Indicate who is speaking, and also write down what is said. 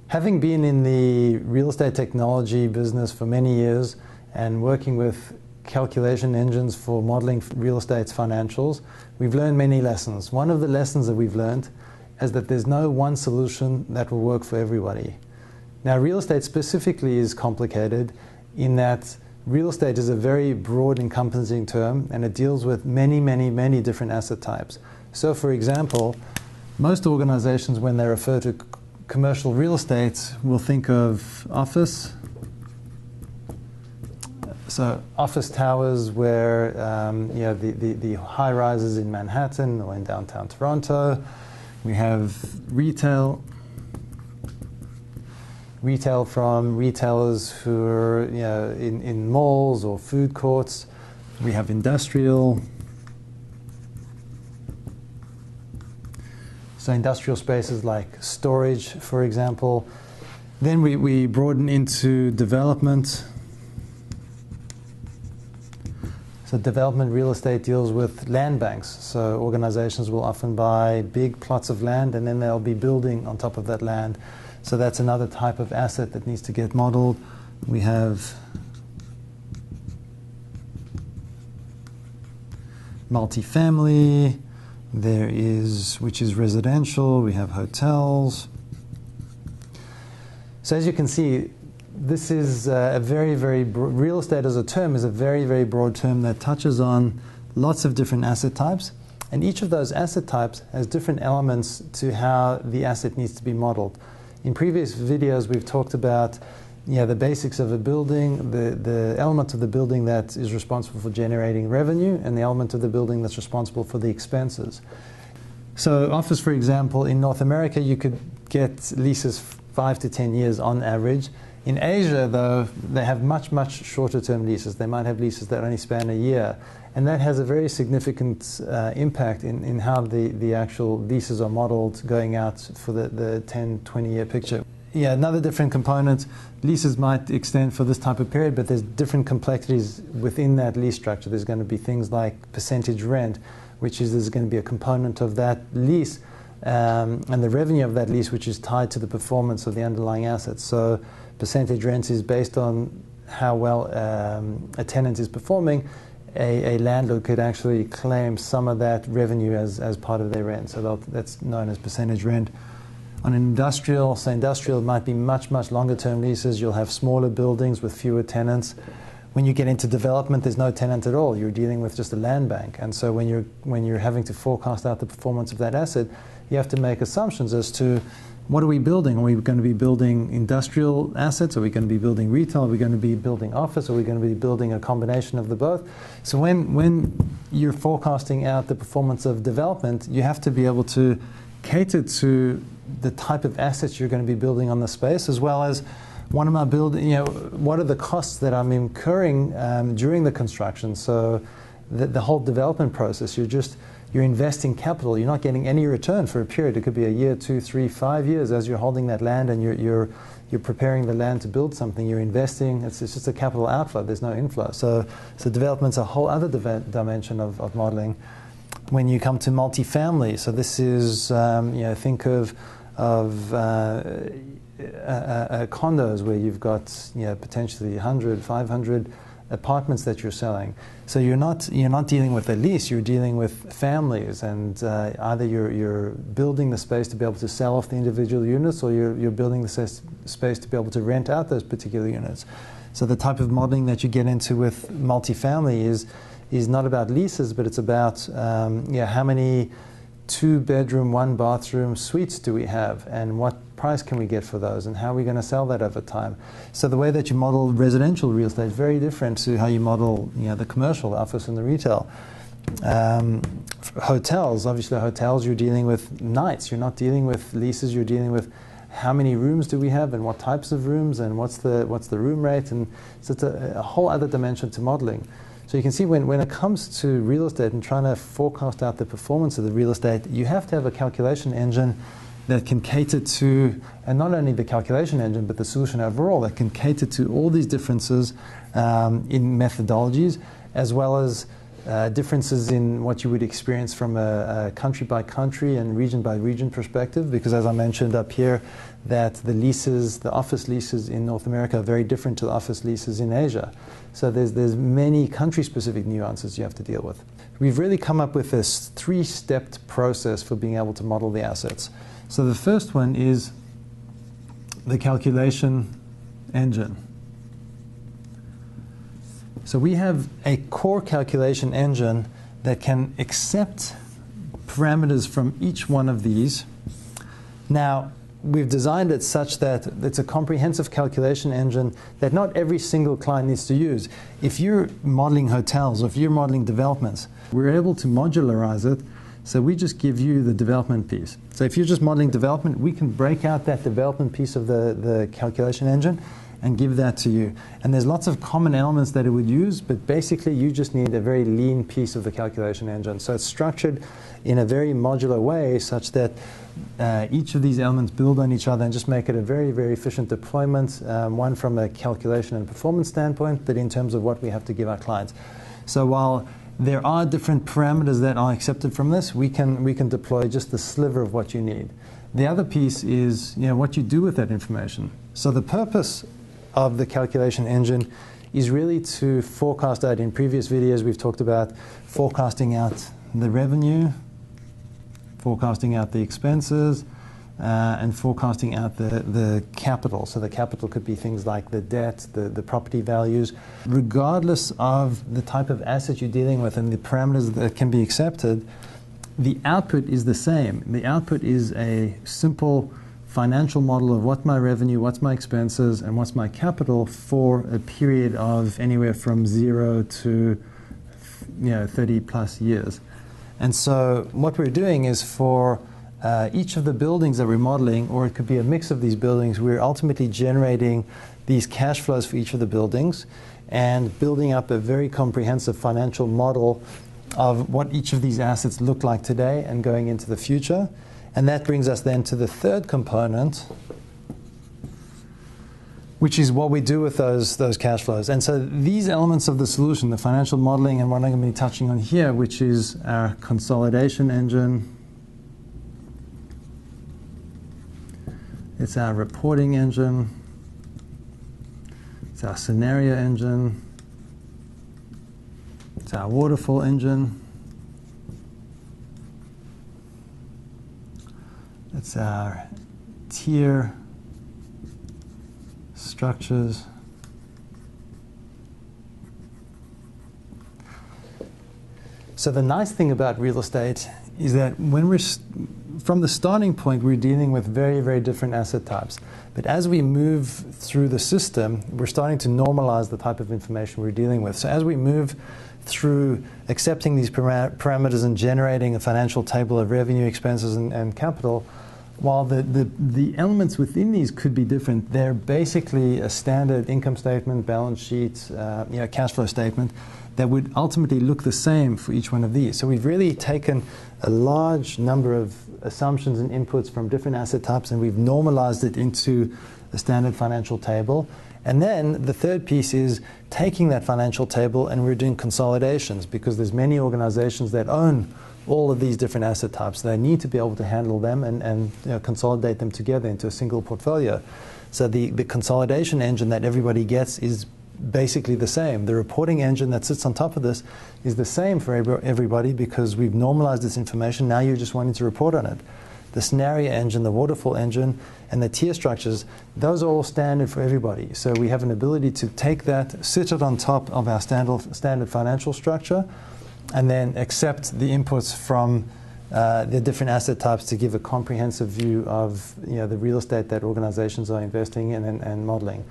Speaker 1: Having been in the real estate technology business for many years and working with calculation engines for modeling real estate's financials, we've learned many lessons. One of the lessons that we've learned is that there's no one solution that will work for everybody. Now, real estate specifically is complicated in that real estate is a very broad encompassing term, and it deals with many, many, many different asset types. So, for example, most organizations, when they refer to commercial real estate, will think of office. So office towers where the high rises in Manhattan or in downtown Toronto. We have retail from retailers who are in malls or food courts. We have industrial. So industrial spaces like storage, for example. Then we broaden into development. So development real estate deals with land banks. So organizations will often buy big plots of land and then they'll be building on top of that land. So that's another type of asset that needs to get modeled. We have multifamily. There is, which is residential. We have hotels. So as you can see, this is a very, real estate as a term is a very, very broad term that touches on lots of different asset types. And each of those asset types has different elements to how the asset needs to be modeled. In previous videos, we've talked about the basics of a building, the element of the building that is responsible for generating revenue, and the element of the building that's responsible for the expenses. So office, for example, in North America, you could get leases 5 to 10 years on average. In Asia, though, they have much, much shorter term leases. They might have leases that only span a year. And that has a very significant impact in how the actual leases are modeled going out for the 10, 20-year picture. Yeah, another different component, leases might extend for this type of period, but there's different complexities within that lease structure. There's going to be things like percentage rent, which is there's going to be a component of that lease and the revenue of that lease, which is tied to the performance of the underlying assets. So percentage rent is based on how well a tenant is performing. A landlord could actually claim some of that revenue as part of their rent. So that's known as percentage rent. On industrial, so industrial might be much, much longer term leases. You'll have smaller buildings with fewer tenants. When you get into development, there's no tenant at all. You're dealing with just a land bank. And so when you're having to forecast out the performance of that asset, you have to make assumptions as to what are we building? Are we going to be building industrial assets? Are we going to be building retail? Are we going to be building office? Are we going to be building a combination of the both? So when you're forecasting out the performance of development, you have to be able to cater to the type of assets you're going to be building on the space, as well as what am I building, what are the costs that I'm incurring during the construction. So the whole development process, you're investing capital. You're not getting any return for a period. It could be a year, 2, 3, 5 years as you're holding that land and you're preparing the land to build something. You're investing. It's just a capital outflow. There's no inflow. So development's a whole other dimension of modeling. When you come to multifamily, so this is think of condos where you've got potentially 100, 500 apartments that you're selling. So you're not dealing with a lease. You're dealing with families, and either you're building the space to be able to sell off the individual units, or you're building the space to be able to rent out those particular units. So the type of modeling that you get into with multifamily is not about leases, but it's about how many 2-bedroom, 1-bathroom suites do we have, and what price can we get for those, and how are we going to sell that over time. So the way that you model residential real estate is very different to how you model the commercial, the office and the retail. Hotels, obviously hotels, you're dealing with nights. You're not dealing with leases. You're dealing with how many rooms do we have and what types of rooms and what's the room rate, and so it's a whole other dimension to modeling. So you can see when it comes to real estate and trying to forecast out the performance of the real estate, you have to have a calculation engine that can cater to, and not only the calculation engine, but the solution overall that can cater to all these differences in methodologies, as well as differences in what you would experience from a country by country and region by region perspective, because as I mentioned up here, that the leases, the office leases in North America are very different to the office leases in Asia. So there's many country-specific nuances you have to deal with. We've really come up with this three-stepped process for being able to model the assets. So the first one is the calculation engine. So we have a core calculation engine that can accept parameters from each one of these. Now, we've designed it such that it's a comprehensive calculation engine that not every single client needs to use. If you're modeling hotels or if you're modeling developments, we're able to modularize it, so we just give you the development piece. So if you're just modeling development, we can break out that development piece of the calculation engine and give that to you. And there's lots of common elements that it would use, but basically you just need a very lean piece of the calculation engine. So it's structured in a very modular way such that each of these elements build on each other and just make it a very, very efficient deployment, one from a calculation and performance standpoint, but in terms of what we have to give our clients. So while there are different parameters that are accepted from this, we can deploy just the sliver of what you need. The other piece is what you do with that information. So the purpose of the calculation engine is really to forecast out. In previous videos we've talked about forecasting out the revenue, forecasting out the expenses, and forecasting out the capital. So the capital could be things like the debt, the property values. Regardless of the type of asset you're dealing with and the parameters that can be accepted, the output is the same. The output is a simple financial model of what's my revenue, what's my expenses, and what's my capital for a period of anywhere from 0 to 30 plus years. And so what we're doing is for each of the buildings that we're modeling, or it could be a mix of these buildings, we're ultimately generating these cash flows for each of the buildings and building up a very comprehensive financial model of what each of these assets look like today and going into the future. And that brings us then to the third component, which is what we do with those cash flows. And so these elements of the solution, the financial modeling, and what I'm going to be touching on here, which is our consolidation engine, it's our reporting engine, it's our scenario engine, it's our waterfall engine, it's our tier structures, so the nice thing about real estate is that when we're from the starting point, we're dealing with very, very different asset types. But as we move through the system, we're starting to normalize the type of information we're dealing with. So as we move through accepting these parameters and generating a financial table of revenue, expenses, and capital, while the elements within these could be different, they're basically a standard income statement, balance sheet, cash flow statement that would ultimately look the same for each one of these. So we've really taken a large number of assumptions and inputs from different asset types, and we've normalized it into a standard financial table. And then the third piece is taking that financial table and we're doing consolidations, because there's many organizations that own all of these different asset types. They need to be able to handle them and consolidate them together into a single portfolio. So the consolidation engine that everybody gets is basically the same. The reporting engine that sits on top of this is the same for everybody, because we've normalized this information. Now you're just wanting to report on it. The scenario engine, the waterfall engine, and the tier structures, those are all standard for everybody. So we have an ability to take that, sit it on top of our standard financial structure, and then accept the inputs from the different asset types to give a comprehensive view of the real estate that organizations are investing in and modeling.